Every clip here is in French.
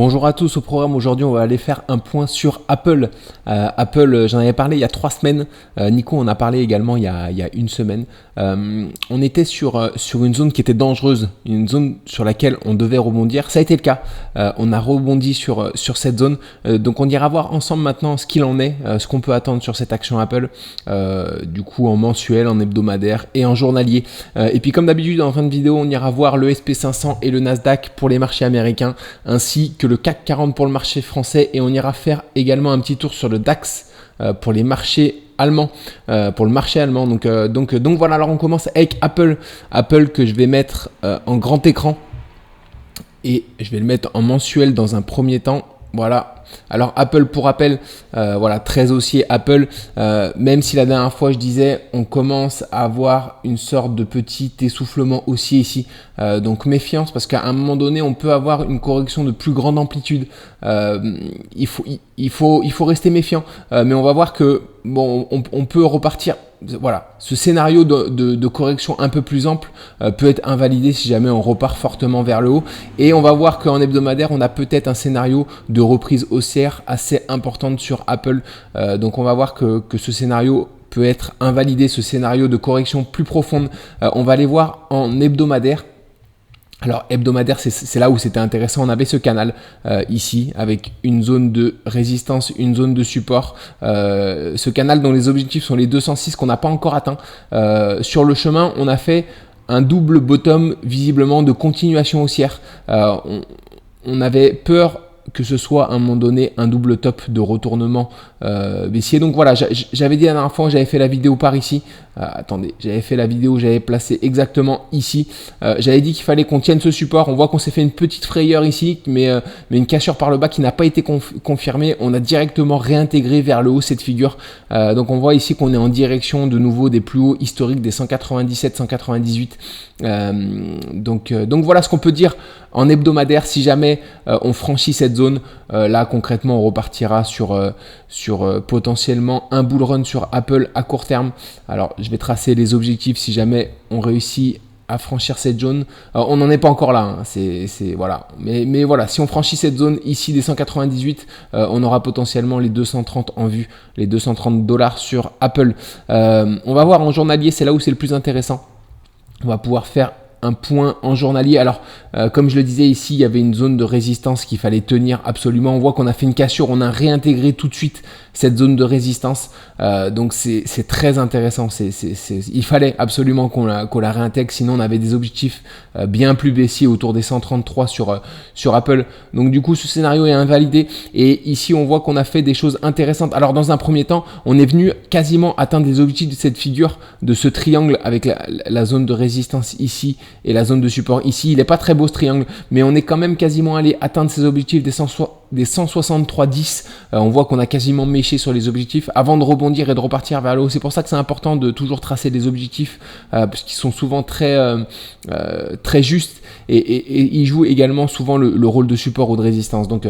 Bonjour à tous, au programme aujourd'hui on va aller faire un point sur Apple. Apple, j'en avais parlé il y a 3 semaines, Nico en a parlé également il y a une semaine. On était sur une zone qui était dangereuse, une zone sur laquelle on devait rebondir, ça a été le cas. On a rebondi sur cette zone, donc on ira voir ensemble maintenant ce qu'il en est, ce qu'on peut attendre sur cette action Apple, du coup en mensuel, en hebdomadaire et en journalier. Et puis comme d'habitude en fin de vidéo on ira voir le SP500 et le Nasdaq pour les marchés américains, ainsi que le CAC 40 pour le marché français, et on ira faire également un petit tour sur le DAX pour les marchés allemands, pour le marché allemand. Donc voilà, alors on commence avec Apple que je vais mettre en grand écran et je vais le mettre en mensuel dans un premier temps. Voilà. Alors Apple, pour rappel, voilà, très haussier Apple, même si la dernière fois je disais on commence à avoir une sorte de petit essoufflement haussier ici, donc méfiance, parce qu'à un moment donné on peut avoir une correction de plus grande amplitude. Il faut rester méfiant, mais on va voir que bon, on peut repartir. Voilà, ce scénario de correction un peu plus ample peut être invalidé si jamais on repart fortement vers le haut, et on va voir qu'en hebdomadaire on a peut-être un scénario de reprise haussière assez importante sur Apple, donc on va voir que ce scénario peut être invalidé, ce scénario de correction plus profonde. On va aller voir en hebdomadaire. Alors hebdomadaire, c'est là où c'était intéressant, on avait ce canal ici avec une zone de résistance, une zone de support, ce canal dont les objectifs sont les 206 qu'on n'a pas encore atteint. Sur le chemin, on a fait un double bottom visiblement de continuation haussière. On avait peur que ce soit à un moment donné un double top de retournement baissier. Donc voilà, j'avais dit la dernière fois, j'avais fait la vidéo par ici. Attendez, j'avais fait la vidéo, j'avais placé exactement ici. J'avais dit qu'il fallait qu'on tienne ce support. On voit qu'on s'est fait une petite frayeur ici, mais une cassure par le bas qui n'a pas été confirmée. On a directement réintégré vers le haut cette figure. Donc on voit ici qu'on est en direction de nouveau des plus hauts historiques, des 197, 198. Donc voilà ce qu'on peut dire en hebdomadaire. Si jamais on franchit cette zone, là concrètement on repartira sur potentiellement un bull run sur Apple à court terme. Alors je vais tracer les objectifs si jamais on réussit à franchir cette zone. On n'en est pas encore là, hein. Voilà. Mais voilà, si on franchit cette zone ici des 198, on aura potentiellement les 230 en vue, les 230 $ sur Apple. On va voir en journalier, c'est là où c'est le plus intéressant. On va pouvoir faire un point en journalier. Alors comme je le disais ici, il y avait une zone de résistance qu'il fallait tenir absolument. On voit qu'on a fait une cassure, on a réintégré tout de suite cette zone de résistance, donc c'est très intéressant. Il fallait absolument qu'on la réintègre, sinon on avait des objectifs bien plus baissiers autour des 133 sur Apple. Donc du coup ce scénario est invalidé, et ici on voit qu'on a fait des choses intéressantes. Alors dans un premier temps on est venu quasiment atteindre des objectifs de cette figure, de ce triangle avec la zone de résistance ici et la zone de support ici. Il n'est pas très beau ce triangle, mais on est quand même quasiment allé atteindre ces objectifs des 163,10. On voit qu'on a quasiment méché sur les objectifs avant de rebondir et de repartir vers le haut. C'est pour ça que c'est important de toujours tracer des objectifs, parce qu'ils sont souvent très justes, et ils jouent également souvent le rôle de support ou de résistance. Donc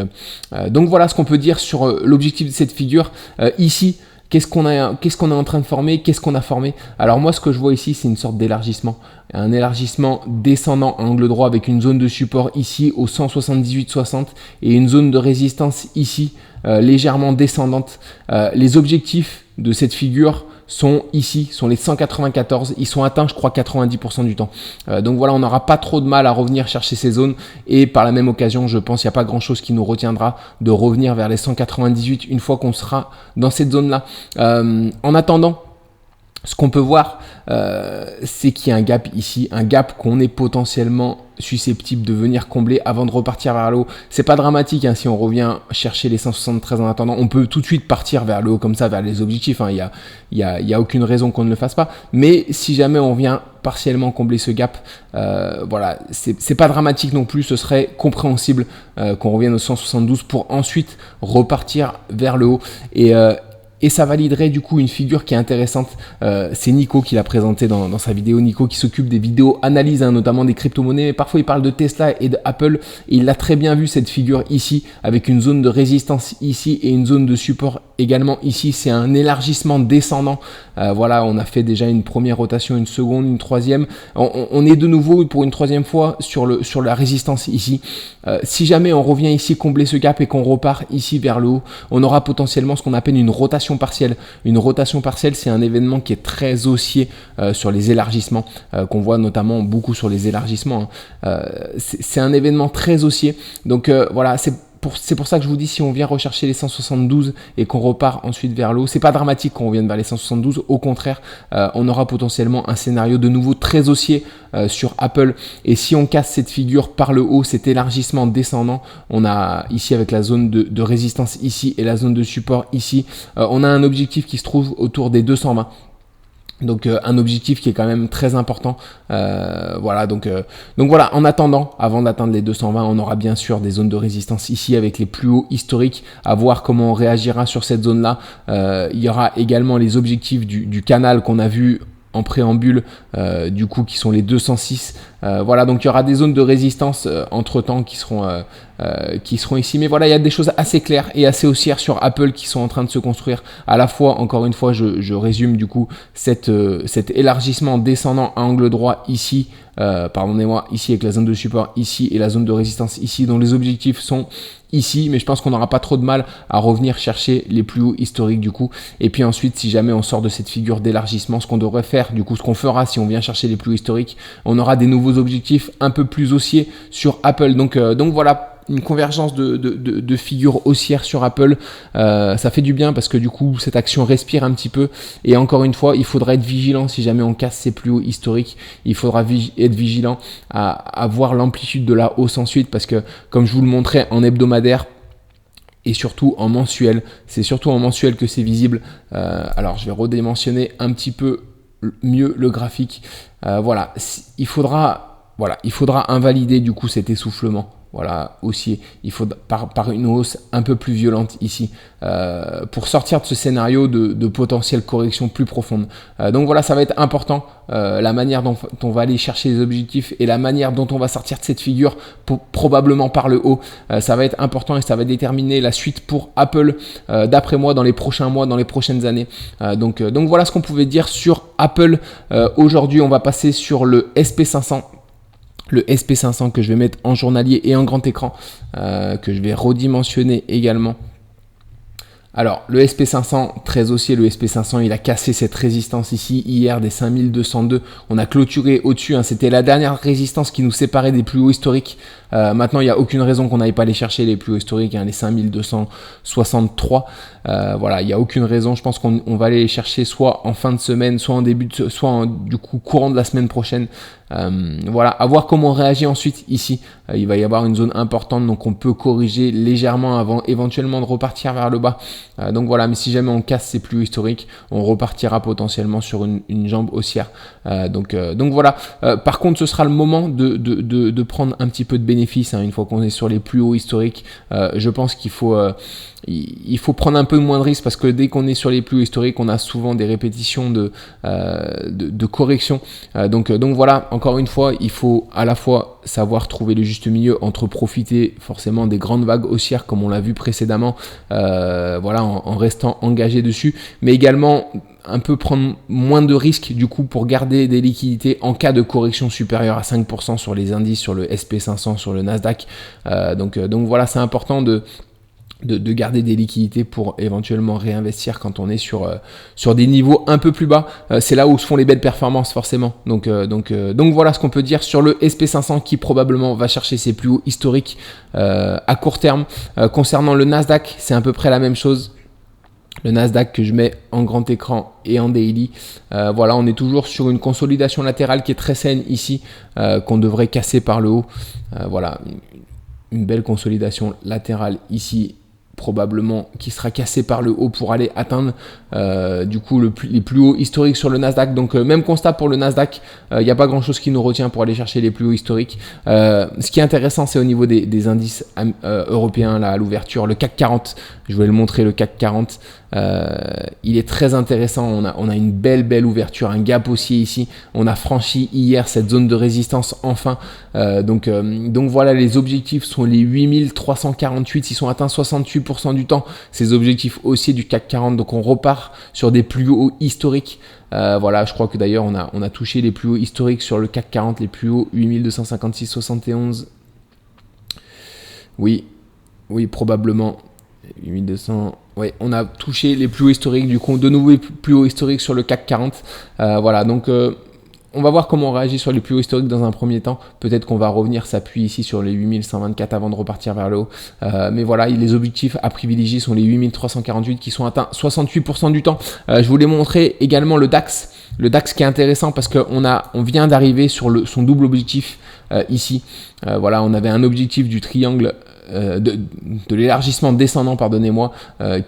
voilà ce qu'on peut dire sur l'objectif de cette figure. Ici, qu'est-ce qu'on est en train de former? Qu'est-ce qu'on a formé? Alors moi, ce que je vois ici, c'est une sorte d'élargissement. Un élargissement descendant à angle droit avec une zone de support ici au 178,60 et une zone de résistance ici légèrement descendante. Les objectifs de cette figure sont ici, sont les 194, ils sont atteints je crois 90% du temps. Donc voilà, on n'aura pas trop de mal à revenir chercher ces zones, et par la même occasion je pense qu'il n'y a pas grand chose qui nous retiendra de revenir vers les 198 une fois qu'on sera dans cette zone là. En attendant, ce qu'on peut voir, c'est qu'il y a un gap ici, un gap qu'on est potentiellement susceptible de venir combler avant de repartir vers le haut. C'est pas dramatique, hein, si on revient chercher les 173 en attendant, on peut tout de suite partir vers le haut comme ça, vers les objectifs, hein. Il y a aucune raison qu'on ne le fasse pas. Mais si jamais on vient partiellement combler ce gap, voilà, c'est pas dramatique non plus. Ce serait compréhensible qu'on revienne aux 172 pour ensuite repartir vers le haut. Et ça validerait du coup une figure qui est intéressante. C'est Nico qui l'a présenté dans sa vidéo. Nico qui s'occupe des vidéos analyses, hein, notamment des crypto-monnaies. Mais parfois il parle de Tesla et d'Apple. Et il l'a très bien vu cette figure ici, avec une zone de résistance ici et une zone de support également ici. C'est un élargissement descendant Voilà, on a fait déjà une première rotation, une seconde, une troisième. On est de nouveau pour une troisième fois sur la résistance ici. Si jamais on revient ici combler ce gap et qu'on repart ici vers le haut, on aura potentiellement ce qu'on appelle une rotation partielle. Une rotation partielle, c'est un événement qui est très haussier sur les élargissements, qu'on voit notamment beaucoup sur les élargissements. C'est un événement très haussier. Donc voilà, c'est pour ça que je vous dis, si on vient rechercher les 172 et qu'on repart ensuite vers le haut, c'est pas dramatique qu'on revienne vers les 172. Au contraire, on aura potentiellement un scénario de nouveau très haussier sur Apple. Et si on casse cette figure par le haut, cet élargissement descendant, on a ici avec la zone de résistance ici et la zone de support ici, on a un objectif qui se trouve autour des 220. Donc un objectif qui est quand même très important. Voilà, donc voilà, en attendant, avant d'atteindre les 220, on aura bien sûr des zones de résistance ici avec les plus hauts historiques, à voir comment on réagira sur cette zone-là. Il y aura également les objectifs du canal qu'on a vu en préambule, du coup, qui sont les 206. Voilà, donc il y aura des zones de résistance entre-temps qui seront ici. Mais voilà, il y a des choses assez claires et assez haussières sur Apple qui sont en train de se construire. À la fois, encore une fois, je résume du coup cet élargissement descendant à angle droit ici, pardonnez-moi, ici avec la zone de support ici et la zone de résistance ici, dont les objectifs sont ici, mais je pense qu'on n'aura pas trop de mal à revenir chercher les plus hauts historiques du coup. Et puis ensuite, si jamais on sort de cette figure d'élargissement, ce qu'on devrait faire, du coup, ce qu'on fera si on vient chercher les plus hauts historiques, on aura des nouveaux objectifs un peu plus haussiers sur Apple. Donc voilà, une convergence de figures haussières sur Apple, ça fait du bien parce que du coup cette action respire un petit peu. Et encore une fois, il faudra être vigilant si jamais on casse ces plus hauts historiques. Il faudra être vigilant à voir l'amplitude de la hausse ensuite, parce que comme je vous le montrais en hebdomadaire et surtout en mensuel, c'est surtout en mensuel que c'est visible. Alors je vais redimensionner un petit peu mieux le graphique. Voilà, il faudra invalider du coup cet essoufflement. Voilà, haussier, il faut par une hausse un peu plus violente ici pour sortir de ce scénario de potentielle correction plus profonde. Donc voilà, ça va être important, la manière dont on va aller chercher les objectifs et la manière dont on va sortir de cette figure, probablement par le haut. Ça va être important et ça va déterminer la suite pour Apple, d'après moi, dans les prochains mois, dans les prochaines années. Donc voilà ce qu'on pouvait dire sur Apple. Aujourd'hui, on va passer sur le SP500. Le SP500 que je vais mettre en journalier et en grand écran, que je vais redimensionner également. Alors, le SP500, très haussier, le SP500, il a cassé cette résistance ici, hier, des 5202. On a clôturé au-dessus, hein, c'était la dernière résistance qui nous séparait des plus hauts historiques. Maintenant, il n'y a aucune raison qu'on n'aille pas les chercher, les plus hauts historiques, hein, les 5263. Voilà, il n'y a aucune raison. Je pense qu'on va aller les chercher soit en fin de semaine, soit en début de, du coup, courant de la semaine prochaine. Voilà, à voir comment on réagit ensuite ici. Il va y avoir une zone importante, donc on peut corriger légèrement avant éventuellement de repartir vers le bas. Donc voilà, mais si jamais on casse ces plus hauts historiques, on repartira potentiellement sur une jambe haussière. Donc voilà. Par contre, ce sera le moment de prendre un petit peu de bénéfice, hein, une fois qu'on est sur les plus hauts historiques. Je pense qu'il faut prendre un peu moins de risques, parce que dès qu'on est sur les plus hauts historiques, on a souvent des répétitions de correction. Donc voilà, encore une fois, il faut à la fois savoir trouver le juste milieu entre profiter forcément des grandes vagues haussières comme on l'a vu précédemment, voilà, en restant engagé dessus, mais également un peu prendre moins de risques du coup pour garder des liquidités en cas de correction supérieure à 5% sur les indices, sur le SP500, sur le Nasdaq. Donc voilà, c'est important de garder des liquidités pour éventuellement réinvestir quand on est sur des niveaux un peu plus bas. C'est là où se font les belles performances forcément. Donc voilà ce qu'on peut dire sur le SP500 qui probablement va chercher ses plus hauts historiques à court terme. Concernant le Nasdaq, c'est à peu près la même chose. Le Nasdaq que je mets en grand écran et en daily. Voilà, on est toujours sur une consolidation latérale qui est très saine ici, qu'on devrait casser par le haut. Voilà, une belle consolidation latérale ici, probablement qui sera cassé par le haut pour aller atteindre du coup les plus hauts historiques sur le Nasdaq. Donc même constat pour le Nasdaq, il n'y a pas grand chose qui nous retient pour aller chercher les plus hauts historiques. Ce qui est intéressant, c'est au niveau des indices européens là, à l'ouverture, le CAC 40, je vais le montrer, le CAC 40, il est très intéressant. On a une belle ouverture, un gap haussier ici. On a franchi hier cette zone de résistance enfin. Donc voilà, les objectifs sont les 8348. Ils sont atteints 68% du temps. Ces objectifs haussiers du CAC 40. Donc on repart sur des plus hauts historiques. Voilà, je crois que d'ailleurs on a touché les plus hauts historiques sur le CAC 40, les plus hauts 8256,71. Oui, probablement 8200. Ouais, on a touché les plus hauts historiques, du coup de nouveau les plus hauts historiques sur le CAC 40. Voilà, donc on va voir comment on réagit sur les plus hauts historiques dans un premier temps. Peut-être qu'on va revenir s'appuyer ici sur les 8124 avant de repartir vers le haut. Mais voilà, les objectifs à privilégier sont les 8348 qui sont atteints 68% du temps. Je voulais montrer également le DAX. Le DAX qui est intéressant parce qu'on vient d'arriver sur son double objectif ici. Voilà, on avait un objectif du triangle de l'élargissement descendant, pardonnez-moi,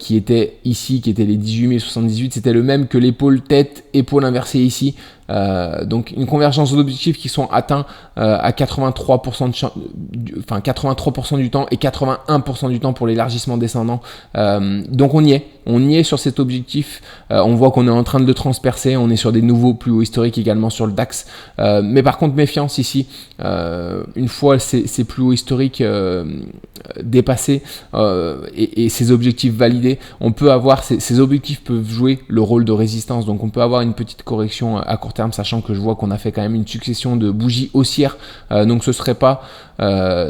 qui était ici, qui était les 18078. C'était le même que l'épaule tête, épaule inversée ici. Donc une convergence d'objectifs qui sont atteints à 83% du temps et 81% du temps pour l'élargissement descendant. Donc on y est sur cet objectif. On voit qu'on est en train de le transpercer. On est sur des nouveaux plus hauts historiques également sur le DAX. Mais par contre, méfiance ici. Une fois ces plus hauts historiques dépassés et ces objectifs validés, on peut avoir ces objectifs peuvent jouer le rôle de résistance. Donc on peut avoir une petite correction à court terme, sachant que je vois qu'on a fait quand même une succession de bougies haussières. Donc ce serait pas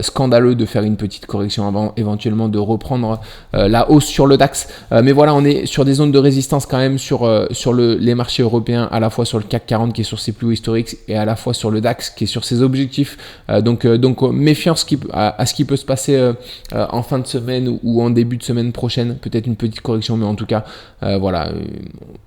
scandaleux de faire une petite correction avant éventuellement de reprendre la hausse sur le DAX. Mais voilà, on est sur des zones de résistance quand même sur les marchés européens, à la fois sur le CAC 40 qui est sur ses plus hauts historiques et à la fois sur le DAX qui est sur ses objectifs. Donc méfiance à ce qui peut se passer en fin de semaine ou en début de semaine prochaine. Peut-être une petite correction, mais en tout cas, voilà,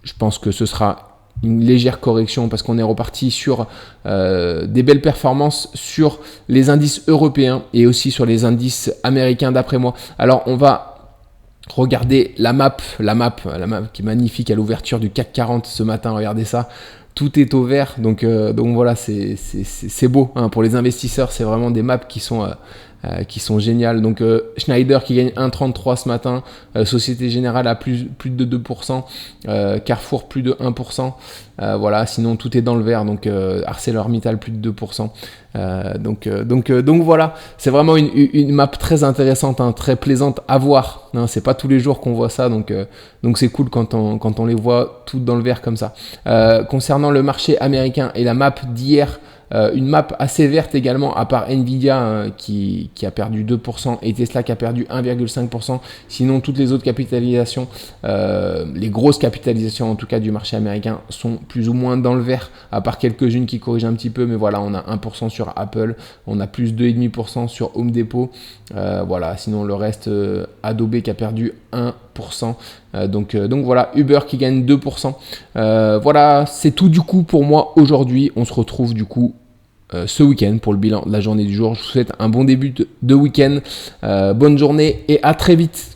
je pense que ce sera une légère correction parce qu'on est reparti sur des belles performances sur les indices européens et aussi sur les indices américains d'après moi. Alors on va regarder la map qui est magnifique à l'ouverture du CAC 40 ce matin. Regardez ça, tout est au vert, donc voilà, c'est beau hein. Pour les investisseurs, c'est vraiment des maps qui sont géniales. Donc Schneider qui gagne 1,33 ce matin, Société Générale à plus de 2%, Carrefour plus de 1%, voilà, sinon tout est dans le vert. Donc ArcelorMittal plus de 2%. Donc voilà, c'est vraiment une map très intéressante, hein, très plaisante à voir. Hein, c'est pas tous les jours qu'on voit ça, donc c'est cool quand on les voit toutes dans le vert comme ça. Concernant le marché américain et la map d'hier, une map assez verte également, à part Nvidia qui a perdu 2% et Tesla qui a perdu 1,5%. Sinon, toutes les autres capitalisations, les grosses capitalisations en tout cas du marché américain, sont plus ou moins dans le vert, à part quelques-unes qui corrigent un petit peu. Mais voilà, on a 1% sur Apple, on a plus 2,5% sur Home Depot. Voilà, sinon le reste, Adobe qui a perdu 1%. Donc voilà, Uber qui gagne 2%. Voilà, c'est tout du coup pour moi aujourd'hui. On se retrouve du coup ce week-end pour le bilan de la journée du jour. Je vous souhaite un bon début de week-end. Bonne journée et à très vite.